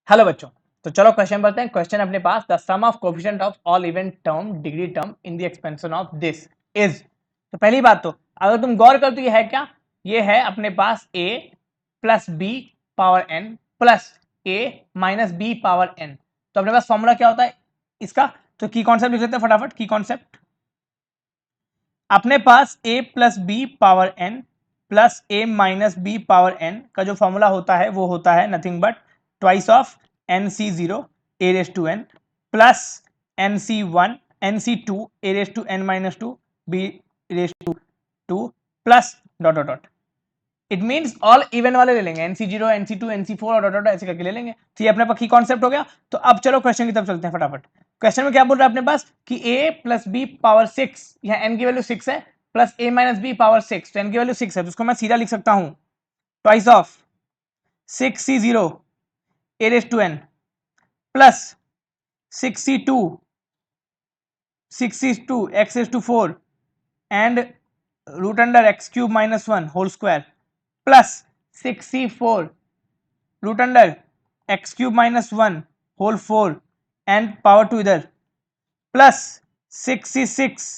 Hello बच्चों, तो चलो क्वेश्चन पढ़ते हैं। क्वेश्चन अपने पास, the sum of coefficient of all even term degree term in the expansion of this is. तो पहली बात तो अगर तुम गौर कर तो ये है क्या, ये है अपने पास a plus B power n plus a minus B power n। तो अपने पास फॉर्मूला क्या होता है इसका, तो की कॉन्सेप्ट लिख लेते हैं फटाफट। की कॉन्सेप्ट अपने पास a plus B power n plus a minus B power n का जो फॉर्मूला होता है वो होता है nothing but twice of nc0 a raise to n plus nc1 nc2 a raise to n minus 2 b raise to 2 plus dot dot dot. It means all even वाले ले लेंगे, nc0 nc2 nc4 और dot dot ऐसे करके ले लेंगे। तो ये अपने पास की कॉन्सेप्ट हो गया। तो अब चलो क्वेश्चन की तरफ चलते हैं फटाफट। क्वेश्चन में क्या बोल रहा है अपने पास कि a प्लस बी पावर 6, यहाँ n की वैल्यू 6 है, plus a minus B power 6, तो n की वैल्यू 6 है, तो उसको मैं सीधा लिख सकता हूं twice of 6c0 a raise to n plus 6c2 x raise to 4 and root under x cube minus 1 whole square plus 6c4 root under X cube minus 1 whole 4 and power 2 इधर plus 6c6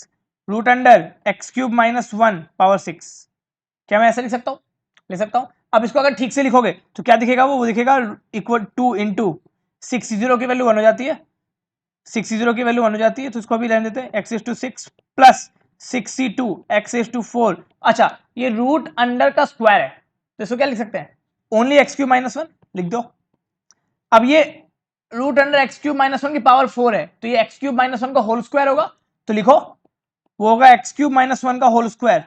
root under X cube minus 1 power 6। क्या मैं ऐसा लिख सकता हूं? लिख सकता हूं। अब इसको अगर ठीक से लिखोगे तो क्या दिखेगा, वो दिखेगा इक्वल 2 इंटू 6c0 की वैल्यू 1 हो जाती है, 6c0 की वैल्यू 1 हो जाती है, तो इसको अभी रहने देते हैं X is to 6 plus 6c2 X is to 4। अच्छा, ये रूट अंडर का स्क्वायर है, तो इसको क्या लिख सकते हैं, ओनली एक्स क्यूब माइनस 1 लिख दो। अब ये root under X cube minus 1 की पावर 4 है, तो ये एक्स क्यूब माइनस 1 का होल स्क्वायर होगा, तो लिखो वो होगा एक्स क्यूब माइनस 1 का होल स्क्वायर।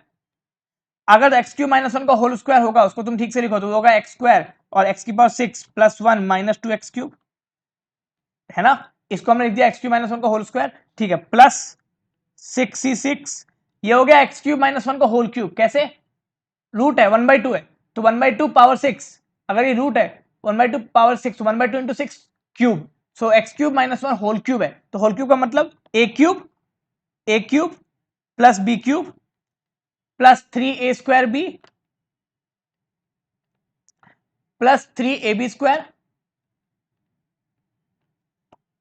अगर एक्स क्यूब माइनस 1 का होल स्क्वायर होगा उसको तुम ठीक से लिखो तो होगा एक्स स्क्वायर और एक्स की power 6 plus 1 minus 2 x cube, है ना। इसको हमने लिख दिया एक्स क्यूब माइनस 1 का होल स्क्वायर, ठीक है, प्लस 6c6, ये हो गया एक्स क्यूब माइनस 1 का होल क्यूब। कैसे, रूट है 1/2 है, तो 1/2 पावर 6, अगर ये रूट है 1/2 power 6, 1/2 into 6 cube, so X cube minus 1 whole cube है, तो होल क्यूब का मतलब A cube plus B cube plus 3a square B plus 3ab square.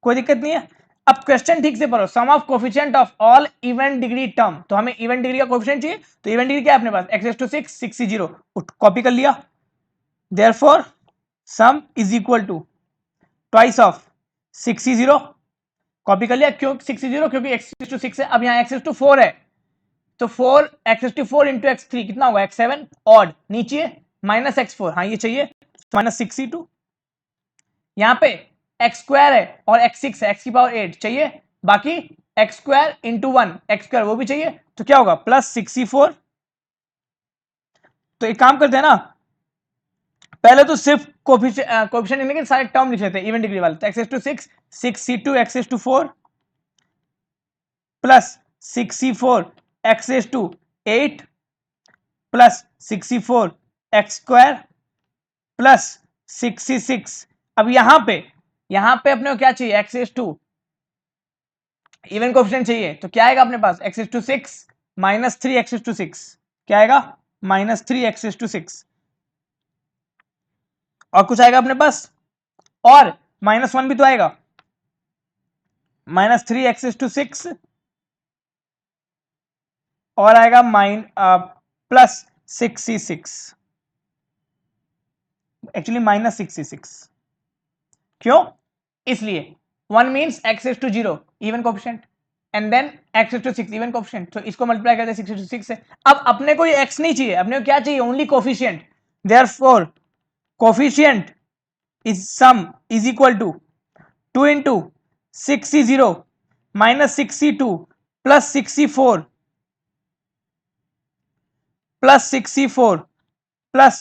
कोई दिक्कत नहीं है। अब क्वेश्चन ठीक से पढ़ो, sum of coefficient of all even degree term, तो हमें इवन डिग्री का कोफिशिएंट चाहिए, तो इवन डिग्री क्या है अपने पास, x टू 6 6c0, कॉपी कर लिया, therefore sum is equal to twice of 6c0, copy कर लिया, क्यों 6c0, क्योंकि x टू 6 है। अब यहाँ x टू 4 है, तो 4 x टू 4 इंटू x3 कितना होगा x7 ऑड, नीचे माइनस x4, हाँ ये चाहिए, माइनस 6c2, यहाँ पे एक्स स्क्वायर है और x6 है, x की पावर 8 चाहिए, बाकी x square into 1 x square वो भी चाहिए, तो क्या होगा प्लस 6c4। तो एक काम करते हैं ना, पहले तो सिर्फ कोफिशिएंट इनके सारे टर्म लिख लेते हैं इवन डिग्री वाले, तो x to 6 6c2 x to 4 plus 6c4 x to 8 plus 6c4 X square plus 6c6। अब यहां पे अपने को क्या चाहिए, x टू इवन कोफिशिएंट चाहिए, तो क्या आएगा अपने पास x to 6 minus 3 X to 6, क्या आएगा माइनस 3 एक्स टू 6, और कुछ आएगा अपने पास, और माइनस 1 भी तो आएगा, माइनस 3 एक्स टू 6, और आएगा plus 6c6, actually minus 6c6, क्यों, इसलिए 1 means X to 0 even coefficient and then x to 6 even coefficient, तो इसको मल्टीप्लाई करते हैं 6 टू 6 से। अब अपने को ये x नहीं चाहिए, अपने को क्या चाहिए, only coefficient, therefore coefficient is sum is equal to 2 into 6c0 minus 6c2 plus 6c4 plus 6c4 plus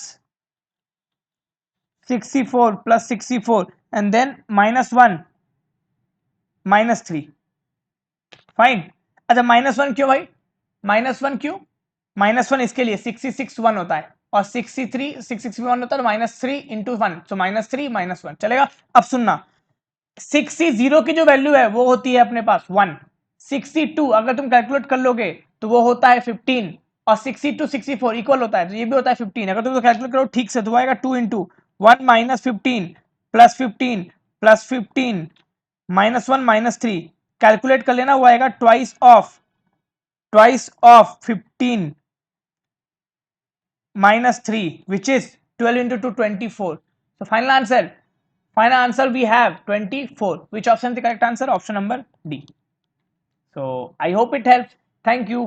6c4 plus 6c4 and then minus 1 minus 3, fine. अच्छा माइनस 1 क्यों भाई, माइनस 1 क्यों, माइनस 1 इसके लिए 6c6 1 होता है और 6c3 6 1 होता है, minus 3 into 1, so minus 3 minus 1 चलेगा। अब सुनना, 6c0 की जो वैल्यू है वो होती है अपने पास 1, 6c2 अगर तुम कैलकुलेट कर लोगे तो वो होता है 15, और 6c2 64 इक्वल होता है, तो ये भी होता है 15, अगर तुम तो कैलकुलेट करो ठीक से तो आएगा 2 इंटू 1 माइनस 15 +15 -1 -3 कैलकुलेट कर लेना, वो आएगा twice of 15 -3 which is 12 into 2 24. So final answer we have 24. Which option is the correct answer? Option number D. So I hope it helps. Thank you.